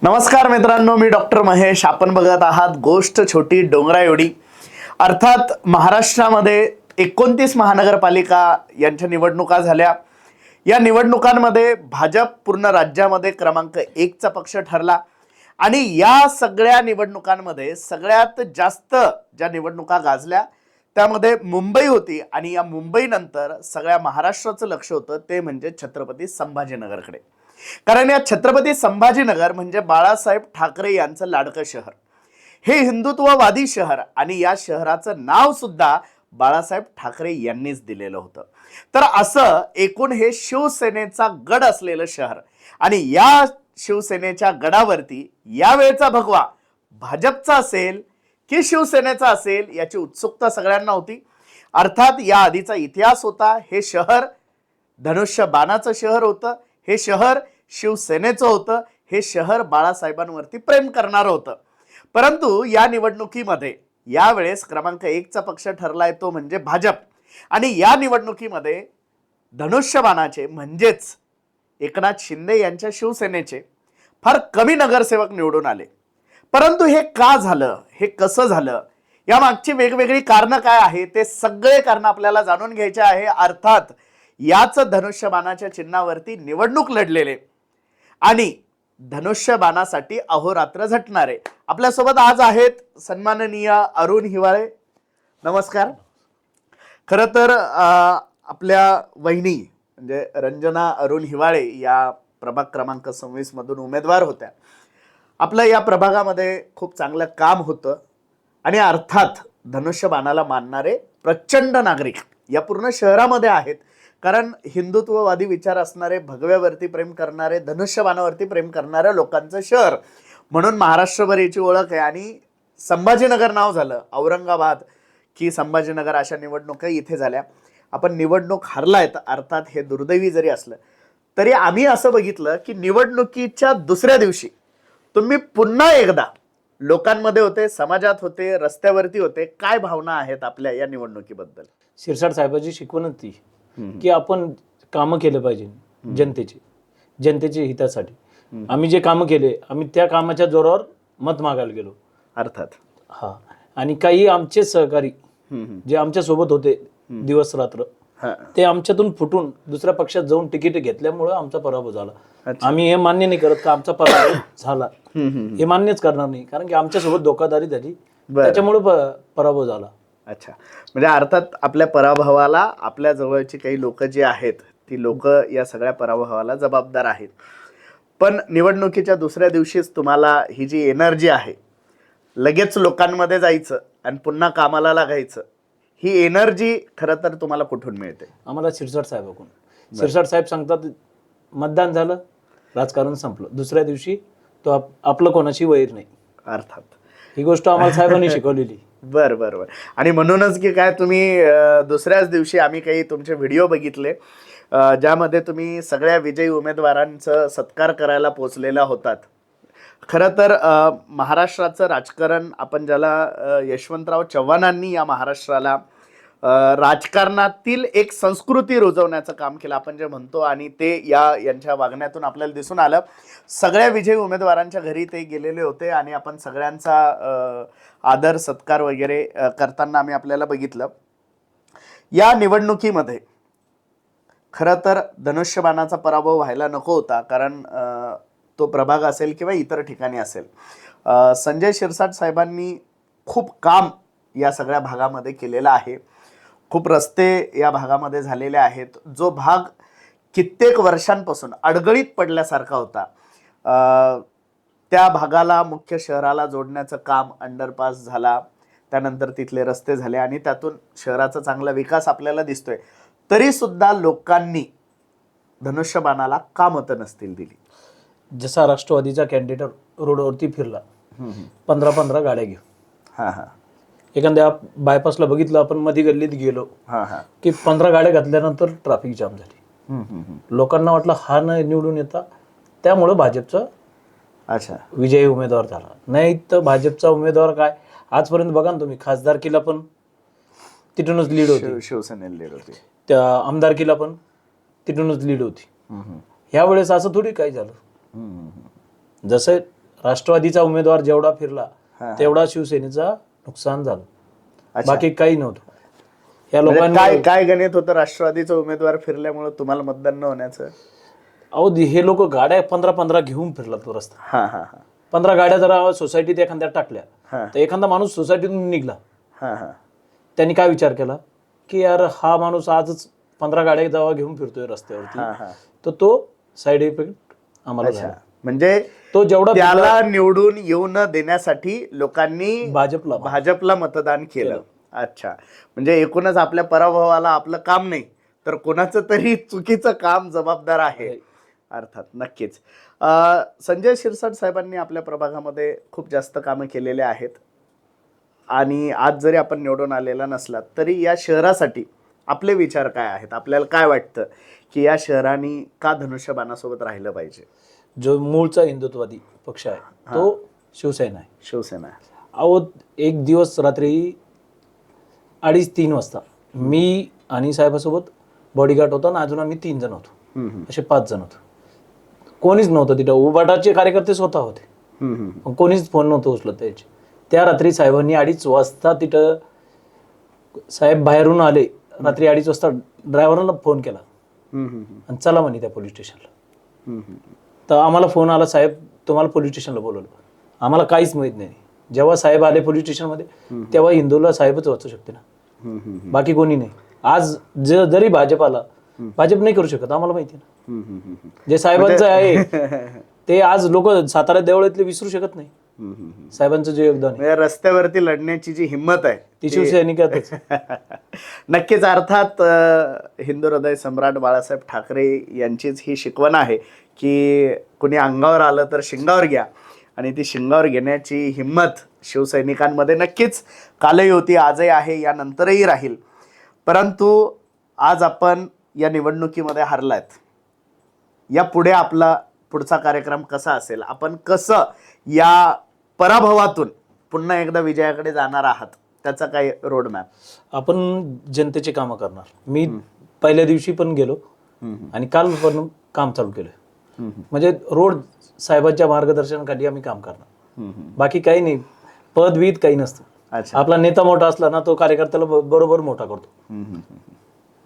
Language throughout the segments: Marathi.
नमस्कार मित्रांनो, मी डॉक्टर महेश. आपण बघत आहात गोष्ट छोटी डोंगरा एवढी. अर्थात महाराष्ट्रामध्ये 29 महानगरपालिका यांच्या निवडणुका झाल्या. या निवडणुकांमध्ये भाजप पूर्ण राज्यामध्ये क्रमांक 1चा पक्ष ठरला आणि या सगळ्या निवडणुकांमध्ये सगळ्यात जास्त ज्या निवडणुका गाजल्या त्यामध्ये मुंबई होती आणि या मुंबईनंतर सगळ्या महाराष्ट्राचं लक्ष होतं ते म्हणजे छत्रपती संभाजीनगरकडे. कारण या छत्रपती संभाजीनगर म्हणजे बाळासाहेब ठाकरे यांचं लाडकं शहर, हे हिंदुत्ववादी शहर आणि या शहराचं नाव सुद्धा बाळासाहेब ठाकरे यांनीच दिलेलं होतं. तर असं एकूण हे शिवसेनेचा गड असलेलं शहर आणि या शिवसेनेच्या गडावरती यावेळचा भगवा भाजपचा असेल की शिवसेनेचा असेल याची उत्सुकता सगळ्यांना होती. अर्थात या आधीचा इतिहास होता. हे शहर धनुष्य बाणाचं शहर होतं, हे शहर शिवसेनेचं होतं, हे शहर बाळासाहेबांवरती प्रेम करणारं होतं. परंतु या निवडणुकीमध्ये यावेळेस क्रमांक 1चा पक्ष ठरलाय तो म्हणजे भाजप आणि या निवडणुकीमध्ये धनुष्यबाणाचे म्हणजेच एकनाथ शिंदे यांच्या शिवसेनेचे फार कमी नगरसेवक निवडून आले. परंतु हे का झालं, हे कसं झालं, या मागची वेगवेगळी कारणं काय आहे ते सगळे कारणं आपल्याला जाणून घ्यायचे आहे. अर्थात याच धनुष्यबाणाच्या चिन्हावरती निवडणूक लढलेले आणि धनुष्यबाणासाठी अहोरात्र झटणारे आपल्यासोबत आज आहेत सन्माननीय अरुण हिवाळे. नमस्कार. खरं तर आपल्या वहिनी म्हणजे रंजना अरुण हिवाळे या प्रभाग क्रमांक 26 मधून उमेदवार होत्या. आपलं या प्रभागामध्ये खूप चांगलं काम होतं आणि अर्थात धनुष्यबाणाला मानणारे प्रचंड नागरिक या पूर्ण शहरामध्ये आहेत. कारण हिंदुत्ववादी विचार असणारे, भगव्यावरती प्रेम करणारे, धनुष्यबाणावरती प्रेम करणाऱ्या लोकांचं शहर म्हणून महाराष्ट्रभर याची ओळख आहे. आणि संभाजीनगर नाव झालं, औरंगाबाद की संभाजीनगर अशा निवडणुका इथे झाल्या. आपण निवडणूक हरलायत, अर्थात हे दुर्दैवी जरी असलं तरी आम्ही असं बघितलं की निवडणुकीच्या दुसऱ्या दिवशी तुम्ही पुन्हा एकदा लोकांमध्ये होते, समाजात होते, रस्त्यावरती होते. काय भावना आहेत आपल्या या निवडणुकीबद्दल? शिरसाट साहेबांची शिकवणच ती की आपण कामं केलं पाहिजे जनतेच्या हितासाठी. आम्ही जे कामं केले आम्ही त्या कामाच्या जोरावर मत मागायला गेलो. अर्थात हा. आणि काही आमचे सहकारी जे आमच्या सोबत होते दिवस रात्र ते आमच्यातून फुटून दुसऱ्या पक्षात जाऊन तिकीट घेतल्यामुळे आमचा पराभव झाला. आम्ही हे मान्य नाही करत का आमचा पराभव झाला, हे मान्यच करणार नाही. कारण की आमच्या सोबत धोकादारी झाली, त्याच्यामुळे पराभव झाला. अच्छा, म्हणजे अर्थात आपल्या पराभवाला आपल्या जवळची काही लोक जी आहेत ती लोक या सगळ्या पराभवाला जबाबदार आहेत. पण निवडणुकीच्या दुसऱ्या दिवशीच तुम्हाला ही जी एनर्जी आहे, लगेच लोकांमध्ये जायचं आणि पुन्हा कामाला लागायचं, ही एनर्जी खरं तर तुम्हाला कुठून मिळते? आम्हाला शिरसाट साहेबांकडून. शिरसाट साहेब सांगतात मतदान झालं, राजकारण संपलं, दुसऱ्या दिवशी तो आपलं कोणाशी वैर नाही. अर्थात ही गोष्ट आम्हाला साहेबांनी शिकवलेली. बर बर बर. आणि म्हणूनच की काय तुम्ही दुसऱ्याच दिवशी आम्ही काही तुमचे व्हिडिओ बघितले ज्यामध्ये तुम्ही सगळ्या विजयी उमेदवारांचं सत्कार करायला पोचलेला होतात. खरं तर महाराष्ट्राचं राजकारण आपण ज्याला यशवंतराव चव्हाणांनी या महाराष्ट्राला राजकारणातील एक संस्कृती रुजवण्याचं काम केलं आपण जे म्हणतो, आणि ते यांच्या वागण्यातून आपल्याला दिसून आलं. सगळ्या विजयी उमेदवारांच्या घरी ते गेलेले होते आणि आपण सगळ्यांचा आदर सत्कार वगैरे करताना आम्ही आपल्याला बघितलं. या निवडणुकीमध्ये खरं तर धनुष्यबाणाचा पराभव व्हायला नको होता, कारण तो प्रभाग असेल किंवा इतर ठिकाणी असेल, संजय शिरसाट साहेबांनी खूप काम या सगळ्या भागामध्ये केलेलं आहे. खूप रस्ते या भागामध्ये झालेले आहेत. जो भाग कित्येक वर्षांपासून अडगळीत पडल्यासारखा होता, त्या भागाला मुख्य शहराला जोडण्याचं काम अंडरपास झाला, त्यानंतर तिथले रस्ते झाले आणि त्यातून शहराचा चांगला विकास आपल्याला दिसतोय. तरी सुद्धा लोकांनी धनुष्यबाणाला का मतं नसतील दिली? जसा राष्ट्रवादीचा कॅन्डिडेट रोडवरती फिरला 15 गाड्या घेऊन, एखाद्या बायपासला बघितलं आपण, मध्ये गल्लीत गेलो की 15 गाड्या घातल्यानंतर ट्रॅफिक जाम झाली. लोकांना वाटलं हा न निवडून येता, त्यामुळं भाजपचा विजयी उमेदवार झाला. नाही तर भाजपचा उमेदवार काय आजपर्यंत बघा ना तुम्ही, खासदारकीला पण तिथूनच लीड होती, शिवसेनेला लीड होती, त्या आमदारकीला पण तिथूनच लीड होती. ह्या वेळेस असं थोडी काय झालं. जसं राष्ट्रवादीचा उमेदवार जेवढा फिरला तेवढा शिवसेनेचा नुकसान झालं. बाकी काही नव्हतं. या म्हणजे लोकांनी काय काय गणित होतं राष्ट्रवादीचा उमेदवार फिरल्यामुळे तुम्हाला मतदान न होण्याचं? अहो हे लोक गाड्या 15 घेऊन फिरला तो रस्ता. हा हा हा 15 गाड्या जर सोसायटीत एखाद्या हा. टाकल्या तर एखादा माणूस सोसायटीतून निघला, हा हा त्यांनी काय विचार केला की यार हा माणूस आजच 15 गाड्या जेव्हा घेऊन फिरतोय रस्त्यावरती, हा हा तर तो साईड इफेक्ट आम्हाला झाला. म्हणजे तो जेवढा त्याला निवडून येऊ न देण्यासाठी लोकांनी भाजपला मतदान केलं. अच्छा, म्हणजे एकूणच आपल्या पराभवाला आपलं काम नाही तर कोणाचं तरी चुकीचं काम जबाबदार आहे. अर्थात नक्कीच. संजय शिरसाट साहेबांनी आपल्या प्रभागामध्ये खूप जास्त कामं केलेले आहेत आणि आज जरी आपण निवडून आलेला नसला तरी या शहरासाठी आपले विचार काय आहेत? आपल्याला काय वाटतं की या शहराने का धनुष्यबाणासोबत राहिलं पाहिजे? जो मूळचा हिंदुत्ववादी पक्ष आहे तो शिवसेना आहे. शिवसेना. अहो एक दिवस रात्री 2:30-3 वाजता मी आणि साहेबासोबत बॉडीगार्ड होता आणि अजून आम्ही 3 जण होतो, असे 5 जण होतो. कोणीच नव्हतं तिथं. उबाटाचे कार्यकर्ते स्वतः होते, पण कोणीच फोन नव्हतं उचलत त्याचे. त्या रात्री साहेबांनी 2:30 वाजता तिथं, साहेब बाहेरून आले रात्री 2:30 वाजता, ड्रायव्हरला फोन केला आणि चला म्हणे त्या पोलीस स्टेशनला. तर आम्हाला फोन आला, साहेब तुम्हाला पोलीस स्टेशनला बोलवलं. आम्हाला काहीच माहित नाही. जेव्हा साहेब आले पोलीस स्टेशनमध्ये तेव्हा हिंदूला साहेबच वाचू शकते ना, बाकी कोणी नाही. आज जरी भाजप आला, भाजप नाही करू शकत, आम्हाला माहिती ना. जे साहेबांचं आहे ते आज लोक सातारा देवळातले विसरू शकत नाही. साहेबांचं जे योगदान आहे, रस्त्यावरती लढण्याची जी हिंमत आहे ती शिवसैनिकातच. नक्कीच. अर्थात हिंदू हृदय सम्राट बाळासाहेब ठाकरे यांचीच ही शिकवण आहे की कुणी अंगावर आलं तर शिंगावर घ्या, आणि ती शिंगावर घेण्याची हिंमत शिवसैनिकांमध्ये नक्कीच कालही होती, आजही आहे, यानंतरही राहील. परंतु आज आपण या निवडणुकीमध्ये हरलात. या पुढे आपला पुढचा कार्यक्रम कसा असेल? आपण कसं या पराभवातून पुन्हा एकदा विजयाकडे जाणार आहात? त्याचा काही रोडमॅप? आपण जनतेचे कामं करणार. मी पहिल्या दिवशी पण गेलो आणि काल पण काम चालू केलं. म्हणजे रोड साहेबांच्या मार्गदर्शनाखाली आम्ही काम करणार, बाकी काही नाही. पदवीत काही नसतं. आपला नेता मोठा असला ना, तो कार्यकर्त्याला बरोबर मोठा करतो.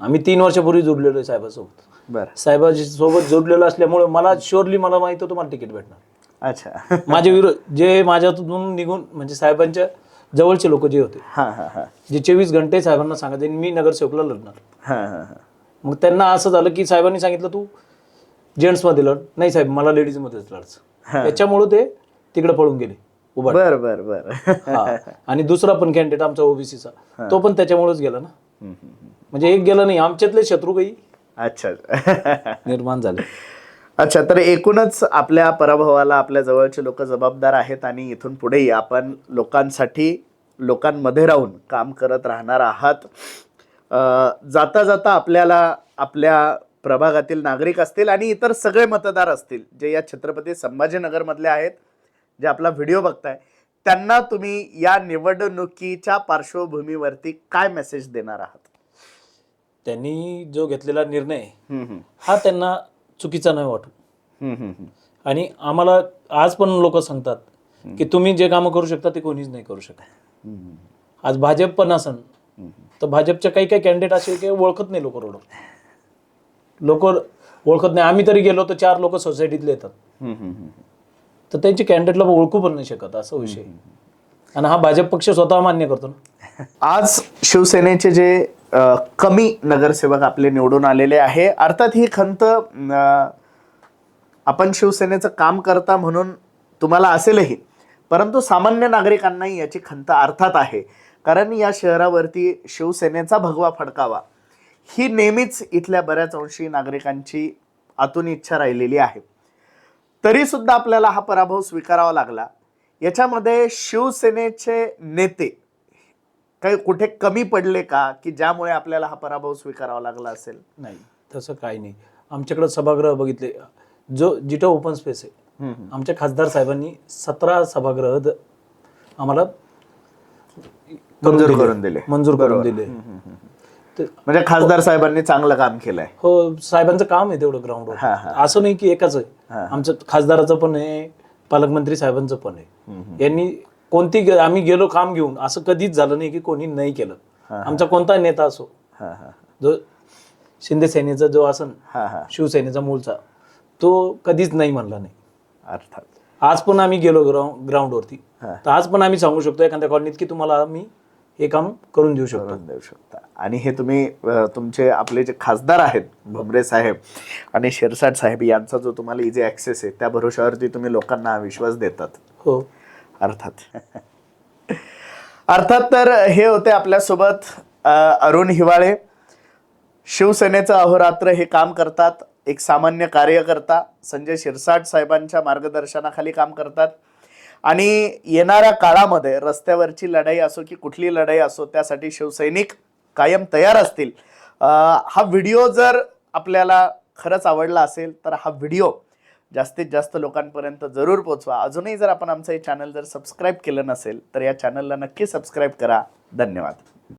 आम्ही 3 वर्षापूर्वी जोडलेलो आहे साहेबांसोबत. साहेबांसोबत जोडलेलो असल्यामुळे मला शुअरली मला माहित होतं मला तिकीट भेटणार. अच्छा. माझे विरोध जे माझ्यातून निघून, म्हणजे साहेबांच्या जवळचे लोक जे होते, जे 24 घंटे साहेबांना सांगायचे मी नगरसेवकला लढणार, मग त्यांना असं झालं की साहेबांनी सांगितलं तू जेंट्स मध्ये लढ. नाही साहेब, मला लेडीज मध्येच लढायचं. याच्यामुळे ते तिकडे पळून गेले उभा. आणि दुसरा पण कॅन्डिडेट आमचा ओबीसीचा, तो पण त्याच्यामुळेच गेला ना. म्हणजे एक गेला नाही, आमच्यातले शत्रू काही निर्माण झाले. अच्छा, तर एकूणच आपल्या पराभवाला आपल्या जवळचे लोक जबाबदार आहेत आणि इथून पुढेही आपण लोकांसाठी लोकांमध्ये राहून काम करत राहणार आहात. जाता जाता आपल्याला आपल्या प्रभागातील नागरिक असतील आणि इतर सगळे मतदार असतील जे या छत्रपती संभाजीनगर मधले आहेत, जे आपला व्हिडिओ बघताय, त्यांना तुम्ही या निवडणुकीच्या पार्श्वभूमीवरती काय मेसेज देणार आहात? त्यांनी जो घेतलेला निर्णय हा त्यांना चुकीचा नाही वाटू. आणि आम्हाला आज पण लोक सांगतात की तुम्ही जे कामं करू शकता ते कोणीच नाही करू शकत. आज भाजप पण असन तर भाजपच्या काही काही कॅन्डिडेट असे की ओळखत नाही लोक, लोक ओळखत नाही. आम्ही तरी गेलो तर 4 लोक सोसायटीतले येतात, तर त्यांची कॅन्डिडेटला ओळखू पण नाही शकत, असा विषय. आणि हा भाजप पक्ष स्वतः मान्य करतो ना. आज शिवसेनेचे जे कमी नगरसेवक आपले निवडून आलेले आहे, अर्थात ही खंत आपण शिवसेनेचं काम करता म्हणून तुम्हाला असेलही, परंतु सामान्य नागरिकांनाही याची खंत अर्थात आहे. कारण या शहरावरती शिवसेनेचा भगवा फडकावा ही नेहमीच इथल्या बऱ्याच अंशी नागरिकांची आतून इच्छा राहिलेली आहे. तरी सुद्धा आपल्याला हा पराभव स्वीकारावा लागला. याच्यामध्ये शिवसेनेचे नेते काही कुठे कमी पडले का की ज्यामुळे आपल्याला हा पराभव स्वीकारावा लागला असेल? नाही, तसं काही नाही. आमच्याकडे सभागृह बघितले, जो जिथं ओपन स्पेस आहे, आमच्या खासदार साहेबांनी 17 सभागृह आम्हाला मंजूर करून दिले. म्हणजे खासदार साहेबांनी चांगलं काम केलंय. हो, साहेबांचं काम आहे तेवढं ग्राउंडवर. असं नाही की एकाच आहे, आमचं खासदाराचं पण आहे, पालकमंत्री साहेबांचं पण आहे. यांनी आम्ही गेलो काम घेऊन, असं कधीच झालं नाही की कोणी नाही केलं. आमचा कोणता नेता असो, जो शिंदे सेनेचा जो असन, शिवसेनेचा मूळचा, तो कधीच नाही म्हणला नाही. अर्थात आज पण आम्ही गेलो ग्राउंडवरती, तर आज पण आम्ही सांगू शकतो एखाद्या कॉलनीत की तुम्हाला आम्ही हे काम करून देऊ शकतो. आणि हे तुम्ही तुमचे आपले जे खासदार आहेत भुमरे साहेब आणि शिरसाट साहेब यांचा जो तुम्हाला इझी ऍक्सेस आहे, त्या भरोशावरती तुम्ही लोकांना विश्वास देतात. हो, अर्थात. तर हे होते आपल्यासोबत अरुण हिवाळे. शिवसेनेचं अहोरात्र हे काम करतात, एक सामान्य कार्यकर्ता संजय शिरसाट साहेबांच्या मार्गदर्शनाखाली काम करतात. आणि येणाऱ्या काळामध्ये रस्त्यावरची लढाई असो की कुठली लढाई असो, त्यासाठी शिवसैनिक कायम तयार असतील. हा व्हिडिओ जर आपल्याला खरंच आवडला असेल तर हा व्हिडिओ जास्तीत जास्त लोकांपर्यंत जरूर पोहोचवा. अजूनही जर आपण आमचं हे चॅनल जर सबस्क्राईब केलं नसेल तर या चॅनलला नक्की सबस्क्राईब करा. धन्यवाद.